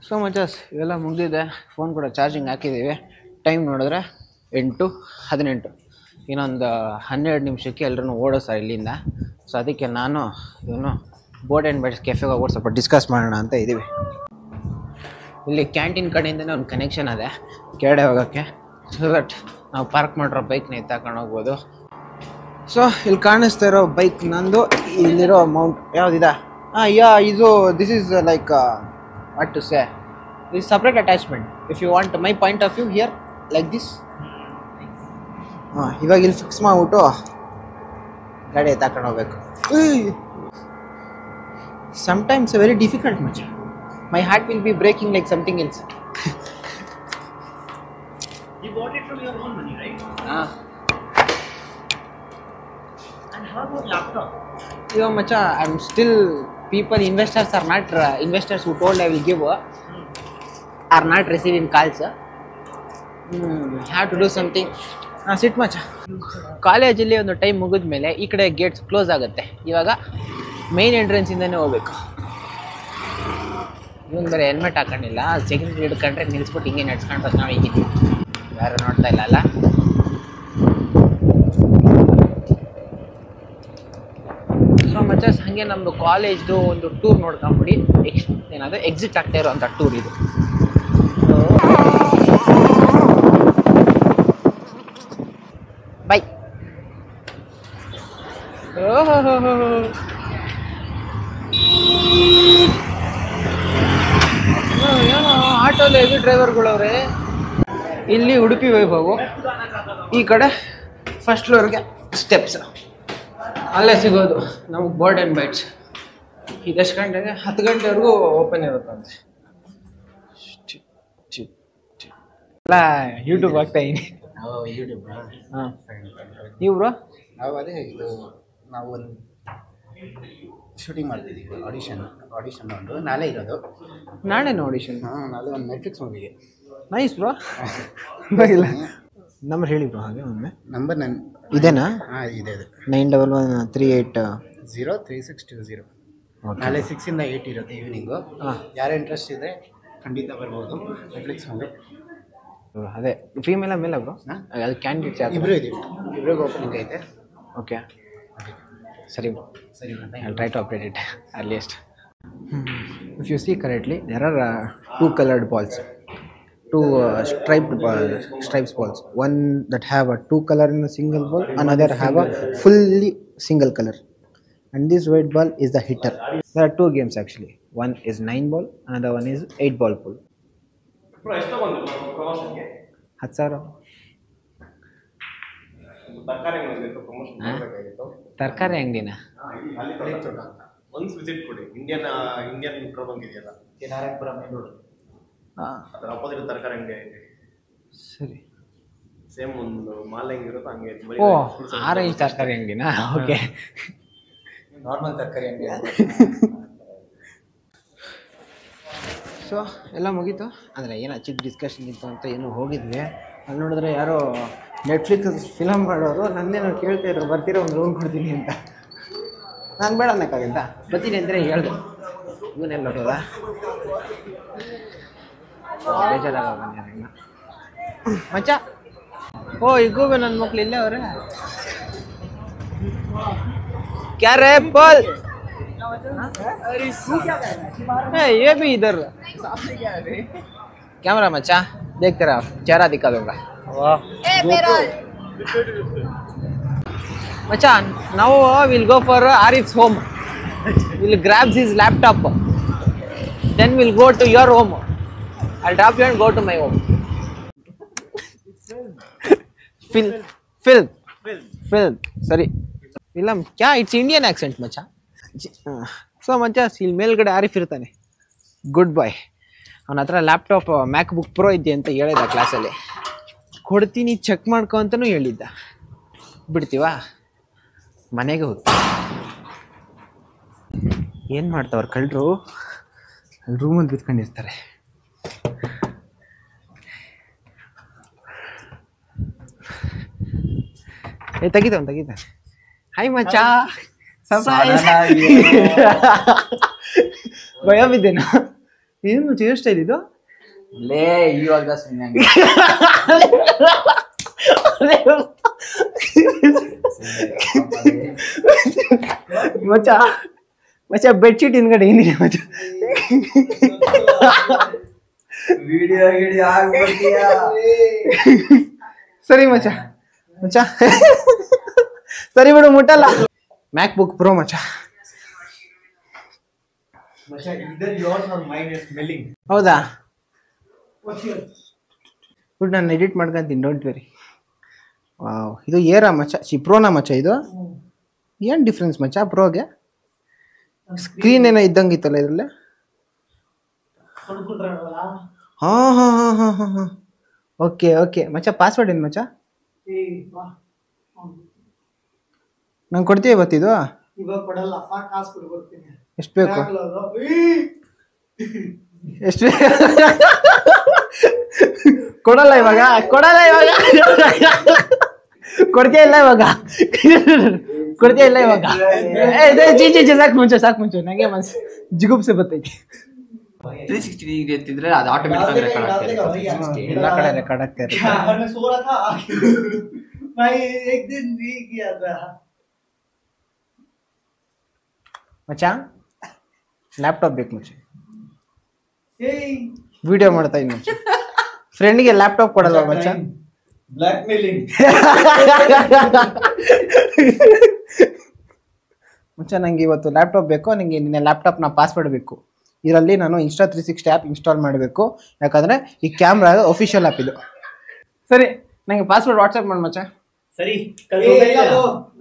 ಸೊ ಮಚಸ್ ಇವೆಲ್ಲ ಮುಗಿದಿದೆ. ಫೋನ್ ಕೂಡ ಚಾರ್ಜಿಂಗ್ ಹಾಕಿದ್ದೀವಿ. ಟೈಮ್ ನೋಡಿದ್ರೆ 8:18. ಇನ್ನೊಂದು 12 ನಿಮಿಷಕ್ಕೆ ಎಲ್ಲರೂ ಓಡೋಸ ಇಲ್ಲಿಂದ. ಸೊ ಅದಕ್ಕೆ ನಾನು ಇವನು ಬೋರ್ಡ್ ಆ್ಯಂಡ್ ಬೈಟ್ಸ್ ಕೆಫೆಗೆ ಹೋಗ್ಬಿಟ್ಟು ಸ್ವಲ್ಪ ಡಿಸ್ಕಸ್ ಮಾಡೋಣ ಅಂತ ಇದ್ದೀವಿ. ಇಲ್ಲಿ ಕ್ಯಾಂಟೀನ್ ಕಡೆಯಿಂದನೇ ಒಂದು ಕನೆಕ್ಷನ್ ಅದೇ ಕೆಳಗಡೆ ಹೋಗೋಕ್ಕೆ. ಸೊ ದಟ್ ನಾವು ಪಾರ್ಕ್ ಮಾಡಿರೋ ಬೈಕ್ನ ಎತ್ತಾಕೊಂಡು ಹೋಗ್ಬೋದು. ಸೊ ಇಲ್ಲಿ ಕಾಣಿಸ್ತಾ ಇರೋ ಬೈಕ್ ನಂದು. ಇಲ್ಲಿರೋ ಅಮೌಂಟ್ ಯಾವುದಿದೆ? ಇದು this is like what to say, this separate attachment. If you want my point of view here like this. ಇವಾಗ ಇಲ್ಲಿ ಫಿಕ್ಸ್ ಮಾಡಿಬಿಟ್ಟು ಗಾಡಿ ಎತ್ತಾಕೊಂಡು ಹೋಗ್ಬೇಕು. Sometimes very difficult much. My heart will be breaking like something else. You bought it from your own money, right? And how about laptop? Yo macha, I'm still investors are not investors who told I will give are not receiving calls. Have to do something. ಸಿಟ್ ಮಚ್ಚ. ಕಾಲೇಜಲ್ಲಿ ಒಂದು time ಮುಗಿದ ಮೇಲೆ ಈ ಕಡೆ Gates close ಆಗುತ್ತೆ. ಇವಾಗ main ಎಂಟ್ರೆನ್ಸಿಂದನೇ ಹೋಗ್ಬೇಕು. ಇವನು ಬೇರೆ ಹೆಲ್ಮೆಟ್ ಹಾಕೊಂಡಿಲ್ಲ, ಸೆಕ್ಯೂರಿಟಿ ಹಿಡ್ಕೊಂಡ್ರೆ ನಿಲ್ಸ್ಬಿಟ್ಟು ಹಿಂಗೆ ನಡ್ಸ್ಕೊಂಡು ನಾವು ಹೀಗಿದ್ದೀವಿ, ಯಾರು ನೋಡ್ತಾ ಇಲ್ಲ ಅಲ್ಲ. ಸೊ ಮಚ್ಚಸ್ ಹಾಗೆ ನಮ್ಮದು ಕಾಲೇಜ್ದು ಒಂದು ಟೂರ್ ನೋಡ್ಕೊಂಬಿಡಿ. ಏನಾದರೂ ಎಕ್ಸಿಟ್ ಆಗ್ತಾ ಇರೋವಂಥ ಟೂರ್ ಇದು. ಬೈ. ಏನೋ ಆಟೋಲ್ಲಿ ಹೆವಿ ಡ್ರೈವರ್ಗಳವ್ರೆ. ಇಲ್ಲಿ ಉಡುಪಿ ವೈಭವ್, ಈ ಕಡೆ ಫಸ್ಟ್ ಫ್ಲೋರ್ಗೆ ಸ್ಟೆಪ್ಸ್, ಅಲ್ಲೇ ಸಿಗೋದು ನಮಗೆ ಬೋರ್ಡ್ ಆ್ಯಂಡ್ ಬೈಟ್ಸ್. ಇದೆಷ್ಟು ಗಂಟೆಗೆ? 10 ಗಂಟೆವರೆಗೂ ಓಪನ್ ಇರುತ್ತಂತೆ. ಎಲ್ಲ ಯೂಟ್ಯೂಬ್ ಆಗ್ತಾ ಇದೀನಿ. ಯೂಟ್ಯೂಬ್. ಹಾಂ, ನೀವು ಬ್ರೋ? ನಾವು ಅದೇ ಇದು ನಾವು ಒಂದು ಶೂಟಿಂಗ್ ಮಾಡ್ತಿದ್ದೀವಿ. ಆಡಿಷನ್ ಒಂದು ನಾಳೆ ಇರೋದು. ನಾಳೆನೂ ಆಡಿಷನ್? ಹಾಂ, ನಾಳೆ ಒಂದು ನೆಟ್ಫ್ಲಿಕ್ಸ್ ಮೂವಿಗೆ. Nice bro. ಇಲ್ಲ ನಂಬರ್ ಹೇಳಿ ಬ್ರೋ ಹಾಗೆ ಒಮ್ಮೆ. ನಂಬರ್ ನನ್ನ ಇದೇನಾ? ಹಾಂ, ಇದೆ 911382036220. ನಾಳೆ 6 ಇಂದ 8 ಇರುತ್ತೆ ಈವ್ನಿಂಗು. ಹಾಂ, ಯಾರು ಇಂಟ್ರೆಸ್ಟ್ ಇದ್ದರೆ ಖಂಡಿತ ಬರ್ಬೋದು ನೆಟ್ಫ್ಲಿಕ್ಸ್ ಮೂವಿ. ಅದೇ ಫೀಮೇಲ ಮೇಲ ಬ್ರೋ? ಹಾಂ, ಅದು ಕ್ಯಾಂಡಿಡೇಟ್ಸ್ ಯಾರು? ಇಬ್ಬರು ಇದ್ದೀವಿ, ಇಬ್ಬರಿಗೂ ಓಪನಿಂಗ್ ಐತೆ. ಓಕೆ ಸರಿ ಬ್ರೋ, ಸರಿ ಮತ್ತೆ I'll try to update it earliest. If you see correctly, there are 2 colored balls, 2 stripes balls. One that have a 2 color in a single ball, another have a fully single color. And this white ball is the hitter. There are 2 games actually. One is 9 ball, another one is 8 ball pool. ಎಷ್ಟು ಬಂದ್ರು ಪ್ರಮೋಷನ್ಗೆ? 10,000. ತರಕಾರಿ ಅಂಗಡಿಗೆ promotion ಮಾಡಬೇಕಾಗಿತ್ತು. ತರಕಾರಿ ಅಂಗಡಿನ? ಅಲ್ಲಿ ಒಂದು visit ಕೊಡಿ. Indian petrol bunk ಇದೆಯಲ್ಲ, ನಾರಾಯಣಪುರ ಮೇನ್ ರೋಡ್, ಅದರ ಅಪೋಸಿಟ್ ತರಕಾರಿ ಅಂಗಡಿ ಐತೆ. ಸರಿ. ಸೇಮ್ ಒಂದು ಮಾಲ್ ಹೆಂಗಿರುತ್ತೋ ಹಂಗೆ. ಓ, ಆರೆಂಜ್ ತರಕಾರಿ ಅಂಗಡಿನಾ? ಓಕೆ. ನಾರ್ಮಲ್ ತರಕಾರಿ ಅಂಗಡಿ. ಸೊ ಎಲ್ಲ ಮುಗೀತು. ಅಂದರೆ ಏನೋ ಚಿಕ್ಕ ಡಿಸ್ಕಷನ್ ಇತ್ತು ಅಂತ ಏನೋ ಹೋಗಿದ್ವಿ. ಅಲ್ಲಿ ನೋಡಿದ್ರೆ ಯಾರೋ ನೆಟ್ಫ್ಲಿಕ್ಸ್ ಫಿಲಮ್ ಮಾಡೋರು ನನ್ನೇನೋ ಕೇಳ್ತಾ ಇದ್ರು, ಬರ್ತೀರಾ ಒಂದು ರೂಮ್ ಕೊಡ್ತೀನಿ ಅಂತ. ನಾನು ಬೇಡ ಅನ್ನೋಕ್ಕಾಗಲ್ಲ, ಬರ್ತೀನಿ ಅಂದರೆ ಹೇಳಿದೆ. ಇವನ್ನೆಲ್ಲ ನೋಡೋದ ಬೇಜಾರಾಗ ಮಚ್ಚ. ಓ, ಈಗೂ ನನ್ನ ಮಕ್ಳು ಇಲ್ಲೇ ಅವ್ರೆ. ಕ್ಯಾರೆ ಪಲ್ ये भी इधर कैमरा मचा देखते रहो, चेहरा दिखा दूंगा. मचा, now we'll go for Arif's home. We'll grab his laptop, then we'll go to your home. I'll drop you and go to my home. Phil sorry film क्या? It's Indian accent मचा. So ಮಚ್ಚ, ಇಲ್ಲಿ ಮೇಲ್ಗಡೆ ಆರಿಫ್ ಇರ್ತಾನೆ, good ಬಾಯ್. ಅವನ ಹತ್ರ laptop ಮ್ಯಾಕ್ book pro ಇದೆ ಅಂತ ಹೇಳಿದ್ದ ಕ್ಲಾಸಲ್ಲಿ. ಕೊಡ್ತೀನಿ ಚೆಕ್ ಮಾಡ್ಕೊ ಅಂತಲೂ ಹೇಳಿದ್ದ. ಬಿಡ್ತೀವಾ? ಮನೆಗೆ ಹೋಗಿ ಏನು ಮಾಡ್ತಾವ್ರು ಕಳ್ಳರು? ಅಲ್ಲಿ ರೂಮಲ್ಲಿ ಬಿತ್ಕೊಂಡಿರ್ತಾರೆ. ತೆಗಿತಾನೆ. ಹಾಯ್ ಮಚ್ಚ, ಭಯ ಬಿದ್ದೇನಾ? ಏನು ಹೇರ್ ಸ್ಟೈಲ್ ಇದು? ಲೇ, ಇವಾಗ ಮಚ್ಚ ಬೆಡ್ಶೀಟ್ ಹಿಂದ್ಗಡೆ ಏನಿದೆ ಮಚ್ಚ? ಸರಿ ಮಚ್ಚ, ಸರಿ ಬಿಡು, ಮುಟ್ಟಲ್ಲ. ಮ್ಯಾಕ್ ಬುಕ್ ಪ್ರೋ ಮಚ್ಚ. ಹೌದಾ? ಬಿಡು, ನಾನು ಎಡಿಟ್ ಮಾಡ್ಕೊಂತೀನಿ, ಡೋಂಟ್ ವೆರಿ. ವಾವ್, ಇದು ಏರಾ ಮಚ್ಚ? ಪ್ರೋನಾ ಮಚ್ಚ ಇದು? ಏನು ಡಿಫ್ರೆನ್ಸ್ ಮಚ್ಚ ಪ್ರೋಗೆ? ಸ್ಕ್ರೀನ್ ಏನೋ ಇದ್ದಂಗಿತ್ತಲ್ಲ ಇದರಲ್ಲೇ. ಹಾಂ. ಓಕೆ ಮಚ್ಚ. ಪಾಸ್ವರ್ಡ್ ಏನು ಮಚ್ಚ? ನಂಗೆ ಕೊಡ್ತೀಯ ಇವತ್ತಿದು? ಎಷ್ಟು ಬೇಕು? ಕೊಡಲ್ಲ ಇವಾಗ. ಕೊಡ್ತೀಯ ಇಲ್ಲ ಇವಾಗ? ಸಾಕು ಮುಂಚೆ ನಂಗೆ ಮನ್ಸು ಜಿಗುಪ್ಸೆ ಬರ್ತೈತಿ. 360 ಡಿಗ್ರಿ ಎತ್ತಿದ್ರೆ ಅದು ಆಟೋಮೆಟಿಕ್ ಆಗಿ ರೆಕಾರ್ಡ್ ಆಗ್ತಾ ಇರುತ್ತೆ. ಎಲ್ಲ ಕಡೆ ರೆಕಾರ್ಡ್ ಆಗ್ತಾ ಇರುತ್ತೆ. मैंने सो रहा था मैं एक दिन भी किया था ಮಚ್ಚಾ ಲ್ಯಾಪ್ಟಾಪ್ ಬೇಕು ಮಚ್ಚ. ए ವಿಡಿಯೋ ಮಾಡ್ತಾ ಇದ್ದೀನಿ ಮಚ್ಚ. ಫ್ರೆಂಡ್ಗೆ ಲ್ಯಾಪ್ಟಾಪ್ ಕೊಡಲ್ವಾ ಮಚ್ಚ? ब्लैकमेलिंग ಮಚ್ಚ ನಂಗೆ ಇವತ್ತು ಲ್ಯಾಪ್ಟಾಪ್ ಬೇಕು. ನನಗೆ ನಿನ್ನೆ ಲ್ಯಾಪ್ಟಾಪ್ನ ಪಾಸ್ವರ್ಡ್ ಬೇಕು. ಇದರಲ್ಲಿ ನಾನು ಇನ್ಸ್ಟಾ 360 ಆ್ಯಪ್ ಇನ್ಸ್ಟಾಲ್ ಮಾಡಬೇಕು. ಯಾಕಂದರೆ ಈ ಕ್ಯಾಮ್ರಾ ಅಫಿಷಿಯಲ್ ಆ್ಯಪ್ ಇದು. ಸರಿ ನನಗೆ ಪಾಸ್ವರ್ಡ್ ವಾಟ್ಸಪ್ ಮಾಡಿ ಮಚ್ಚ. ಸರಿ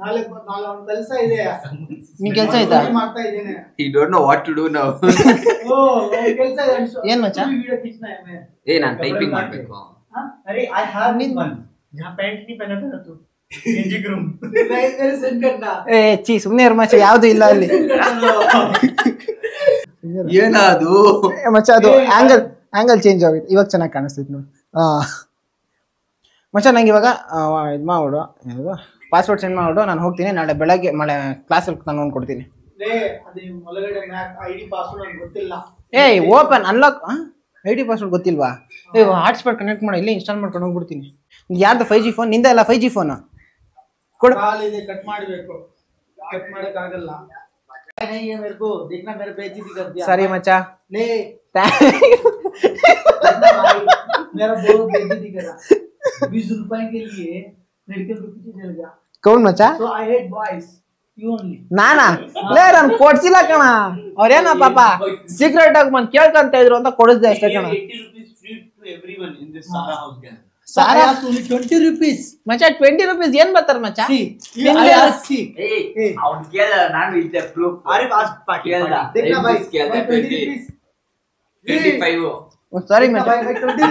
ನಾಳೆ ಒಂದು ಕೆಲಸ ಇದೆ. ನಿನ್ ಕೆಲಸ ಆಯ್ತಾ? ಮಾಡ್ತಾ ಇದ್ದೇನೆ. He don't know what to do now. ಓ ಕೆಲಸ ಏನ್ ಮಚ್ಚ? वीडियो खींचना है मैं. ನಾನು ಟೈಪಿಂಗ್ ಮಾಡಬೇಕು. अरे आई हैव दिस वन जहां पैंट नहीं पहना था तू चेंजिंग रूम मेरे सेंड करना. ಏ ಚೀ ಸುಮ್ಮನೆ ಇರು ಮಚ್ಚ, ಯಾವುದು ಇಲ್ಲ ಅಲ್ಲಿ. ಏನದು ಏ ಮಚ್ಚ ಅದು ಆಂಗಲ್ ಚೇಂಜ್ ಆಗಿದೆ. ಇವಾಗ ಚೆನ್ನಾಗಿ ಕಾಣಿಸ್ತೈತೆ ನೋಡಿ. ಮಚ್ಚ ನಂಗೆ ಇವಾಗ ಇದು ಮಾಡ್ಬಿಡು, ಪಾಸ್ವರ್ಡ್ ಸೆಂಡ್ ಮಾಡ್ಬಿಡು. ನಾನು ಹೋಗ್ತೀನಿ. ನಾಳೆ ಬೆಳಗ್ಗೆ ಕ್ಲಾಸಲ್ಲಿ ನಾನು ನೋಡ್ಕೊಡ್ತೀನಿ. ಅದೇ ಒಳಗಡೆ ಮ್ಯಾಕ್ ಐಡಿ ಪಾಸ್ವರ್ಡ್ ನನಗೆ ಗೊತ್ತಿಲ್ಲ. ಏಯ್ ಓಪನ್ ಅನ್ಲಾಕ್ ಐಡಿ ಪಾಸ್ವರ್ಡ್ ಗೊತ್ತಿಲ್ವಾ? ಏ ಹಾಟ್ಸ್ಪಾಟ್ ಕನೆಕ್ಟ್ ಮಾಡಿ ಇಲ್ಲೇ ಇನ್ಸ್ಟಾಲ್ ಮಾಡ್ಕೊಂಡು ಹೋಗ್ಬಿಡ್ತೀನಿ. ಯಾರ್ದು 5G ಫೋನ್? ನಿಂದ ಎಲ್ಲ 5G ಫೋನ್ ಕೊಡು. ಕಾಲಿದೆ ಕಟ್ ಮಾಡಬೇಕು. ಕಟ್ ಮಾಡಕ್ ಆಗಲ್ಲ. नहीं है मेरे को देखना मेरे बेइज्जती कर दिया. ಸರಿ ಮಚ್ಚ. ले मेरा बहुत बेइज्जती करा. 20 रुपए के लिए मेडिकल के पीछे चल गया. Kaun much? So I hate boys. You only. ನಾನಾ? ಲೇ ನಾನು ಕೊಡ್ಸಿಲ್ಲ ಕಣ. ಅವ್ರೇನ ಪಾಪ ಸೀಕ್ರೆಟ್ ಆಗಿ ಬಂದು ಕೇಳ್ಕೊಂತ ಇದ್ರು ಅಂತ ಕೊಡಿಸ್ದೆ ಅಷ್ಟೇ ಕಣ. 80 rupees free to everyone in this Sara house gang. Sara only 20 rupees. ಮಚ್ಚ 20 rupees ಏನ್ ಬರ್ತಾರ ಮಚ್ಚ? I ask see. ಏ ಅವ್ನು ಕೇಳ, ನಾನು ಇದ್ದೆ ಪ್ರೂಫ್. अरे पास पार्टी देखना भाई 20 rupees 25. सॉरी मैं मचा 20 rupees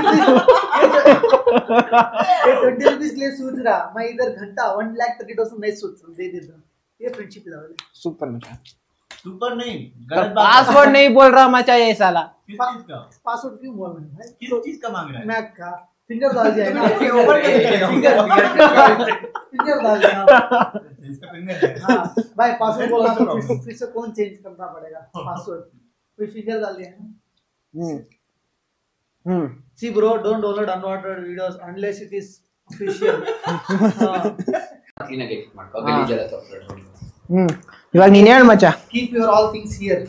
ये 20 rupees के लिए सोच रहा मैं इधर घंटा 1,30,000 नहीं सोच रहा दे देता. ये फ्रेंडशिप है. सुपर मचा. सुपर नहीं गलत बात. पासवर्ड नहीं बोल रहा मचा ये साला. किस चीज का पासवर्ड क्यों बोल रहा है भाई? किस चीज का मांग रहा है? मैं का फिंगर डाल दिया ना. ऊपर के फिंगर डाल दिया इसका फिंगर है. हां भाई पासवर्ड बोला तो फिर से कौन चेंज करना पड़ेगा पासवर्ड? फिर फिंगर डाल दिया ना. See bro, don't download unwanted videos unless it is official. ಕ್ಲೀನಾಗಿ ಎಡಿಟ್ ಮಾಡ್ಕೋ. ಗಲೀಜೆಲ್ಲ ಸಾಫ್ಟ್ವೇರ್. ಇವಾಗ ನೀನು ಹೇಳು ಮಚ್ಚ. Keep your all things here.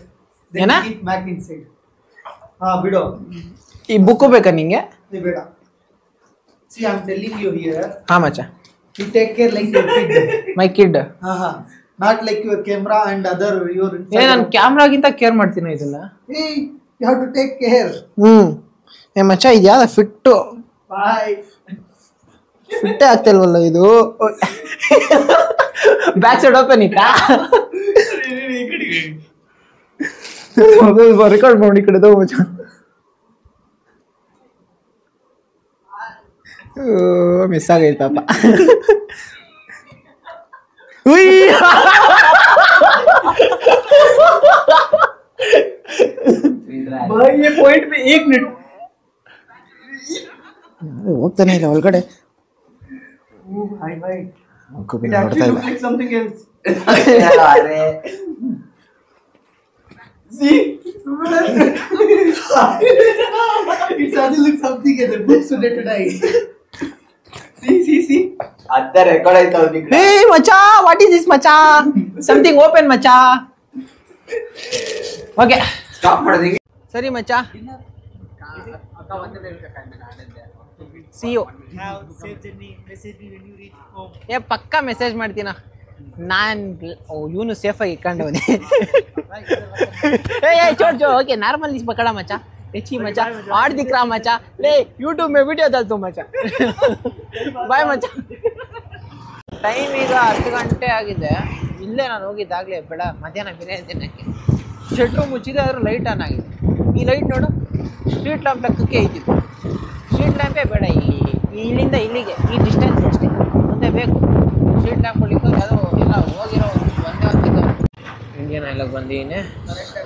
Then ಏನ? keep Mac inside. ಬಿಡು. ಈ ಬುಕ್ ಬೇಕಾ ನಿಂಗೆ? ಇದು ಬೇಡ. See I'm telling you here. ಹಾ ಮಚ್ಚ. You take care like your kid. My kid. Not like your camera and other your. ಏ ನಾನು ಕ್ಯಾಮ್ರಾಗಿಂತ ಕೇರ್ ಮಾಡ್ತೀನಿ ಇದನ್ನ. Hey, you have to take care. ಏ ಮಚ್ಚ ಇದು ಯಾವ್ದು ಫಿಟ್ಟು? Bye. ಫಿಟ್ಟೇ ಆಗ್ತಿಲ್ವಲ್ಲ ಇದು. ಬ್ಯಾಕ್ ಸೈಡ್ ಓಪನ್ ಇತ್ತಾ? ರೆಕಾರ್ಡ್ ಮಾಡಿ ಈ ಕಡೆ ಮಚ್ಚ. ಮಿಸ್ ಆಗೈತೆ ಪಾಪ. भाई ये पॉइंट पे 1 मिनट ಹೋಗ್ತಾನೆ ಇಲ್ಲ ಒಳಗಡೆ. भाई भाई ನೋಡ್ತಾ it ಇಲ್ಲ. actually looks like something else. ಅರೆ See it actually looks something else. Books today tonight. See ಅದ ರೆಕಾರ್ಡ್ ಆಯ್ತು ಅವ್ನಿಗೆ. ಏ ಮಚ್ಚಾ ವಾಟ್ ಈಸ್ ದಿಸ್ ಮಚ್ಚಾ? ಸಮಥಿಂಗ್ ಓಪನ್ ಮಚ್ಚಾ. ಓಕೆ ಸ್ಟಾಪ್ ಮಾಡೋದು. ಸರಿ ಮಚ್ಚಾ. See you. have safe journey. Message me when you reach home. ಏ ಪಕ್ಕಾ ಮೆಸೇಜ್ ಮಾಡ್ತೀನ ನಾನು. ಇವನು ಸೇಫಾಗಿ ಇಟ್ಕೊಂಡವನೆ. ಏ ಚೋಟ್ ಚೋ ಓಕೆ ನಾರ್ಮಲ್ ಇಸ್ ಪಕಡ ಮಚ್ಚಾ. ಹೆಚ್ಚಿ ಮಚ್ಚಾ ಆಡ್ ದಿಕ್ ರಾ ಮಚ್ಚಾ. ಲೇ ಯೂಟ್ಯೂಬ್ ಮೇ ವಿಡಿಯೋ ಡಾಲ್ತು ಮಚ್ಚಾ. ಬಾಯ್ ಮಚ್ಚಾ. ಟೈಮ್ ಈಗ 10 ಗಂಟೆ ಆಗಿದೆ. ಇಲ್ಲೇ ನಾನು ಹೋಗಿದ್ದಾಗಲೇ ಬೇಡ ಮಧ್ಯಾಹ್ನ ಬಿರಿಯಾನಿ ತಿನ್ನಕ್ಕೆ. ಶೆಟ್ರು ಮುಚ್ಚಿದೆ ಆದರೂ ಲೈಟ್ ಆನ್ ಆಗಿದೆ. ಈ ಲೈಟ್ ನೋಡು ಸ್ಟ್ರೀಟ್ ಲ್ಯಾಂಪ್ ಲೆಕ್ಕಕ್ಕೆ ಐತಿದ್ದು. ಸ್ಟ್ರೀಟ್ ಲ್ಯಾಂಪೇ ಬೇಡ. ಇಲ್ಲಿಂದ ಇಲ್ಲಿಗೆ ಈ ಡಿಸ್ಟೆನ್ಸ್ ಅಷ್ಟೇ ಮುಂದೆ ಬೇಕು. ಸ್ಟ್ರೀಟ್ ಲ್ಯಾಂಪ್ ಕೊಡಲಿಕ್ಕೆ ಅದು ಎಲ್ಲ ಹೋಗಿರೋ ಒಂದೇ ಒಂದು ಇಂಡಿಯನ್ ಆಯಿಲಾಗಿ ಬಂದಿದ್ದೀನಿ.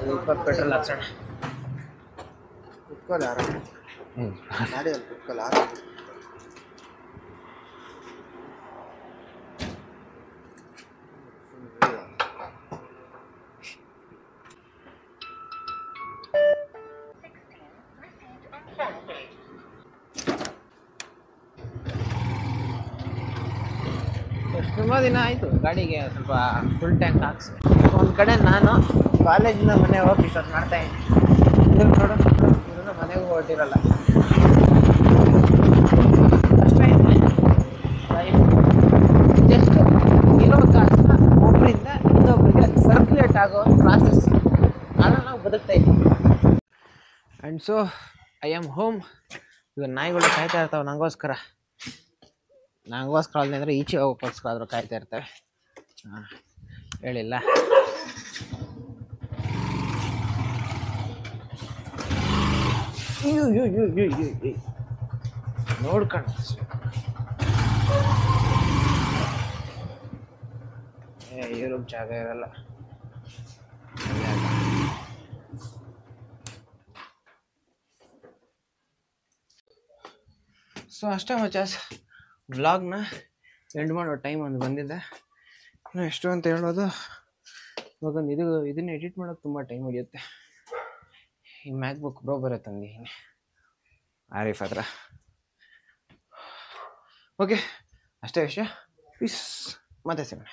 20 ಪೆಟ್ರೋಲ್ ಹಾಕ್ಸೋಣ. ಕುತ್ಕೊಳ್ಳಿ ಆರಾಮ. ಗಾಡಿಯಲ್ಲಿ ಕುತ್ಕೊಳ್ಳಿ ಆರಾಮ. ತುಂಬ ದಿನ ಆಯಿತು ಗಾಡಿಗೆ ಸ್ವಲ್ಪ ಫುಲ್ ಟ್ಯಾಂಕ್ ಹಾಕ್ಸಿ. ಒಂದು ಕಡೆ ನಾನು ಕಾಲೇಜಿಂದ ಮನೆಗೆ ಹೋಗಿ ಇಷ್ಟೊತ್ತು ಮಾಡ್ತಾ ಇದ್ದೀನಿ. ನೋಡು ಇವರು ಮನೆಗೂ ಹೊರಟಿರಲ್ಲ. ಅಷ್ಟೇ ಜಸ್ಟ್ ಇರೋ ಕಾಸನ್ನ ಒಬ್ಬರಿಂದ ಇನ್ನೊಬ್ಬರಿಗೆ ಸರ್ಕ್ಯುಲೇಟ್ ಆಗೋ ಪ್ರಾಸೆಸ್ ಅದನ್ನು ನಾವು ಬದುಕ್ತಾ ಇದ್ದೀವಿ. And so I am home. ಇವಾಗ ನಾಯಿಗಳು ಕಾಯ್ತಾ ಇರ್ತಾವೆ ನನಗೋಸ್ಕರ ಅಂದರೆ ಈಚೆ ಹೋಗೋಕ್ಕೋಸ್ಕರ ಆದರೂ ಕಾಯ್ತಾ ಇರ್ತವೆ. ಹಾಂ ಹೇಳಿಲ್ಲ. ನೋಡ್ಕೊಂಡು ಇವ್ರಿಗೆ ಜಾಗ ಇರಲ್ಲ. ಸೊ ಅಷ್ಟೇ ಮಚಾಸ್, ವ್ಲಾಗ್ನ ಎಂಡ್ ಮಾಡೋ ಟೈಮ್ ಒಂದು ಬಂದಿದೆ. ಇನ್ನು ಎಷ್ಟು ಅಂತ ಹೇಳೋದು, ಇವಾಗೊಂದು ಇದನ್ನ ಎಡಿಟ್ ಮಾಡೋಕ್ಕೆ ತುಂಬ ಟೈಮ್ ಹಿಡಿಯುತ್ತೆ. ಈ ಮ್ಯಾಕ್ಬುಕ್ ಪ್ರೋ ಬರೋ ತಂದಿದ್ದೀನಿ ಆರಿಫ್ ಹತ್ರ. ಓಕೆ ಅಷ್ಟೇ ವಿಷಯ. ಪೀಸ್ ಮತ್ತೆ ಸಿಗೋಣ.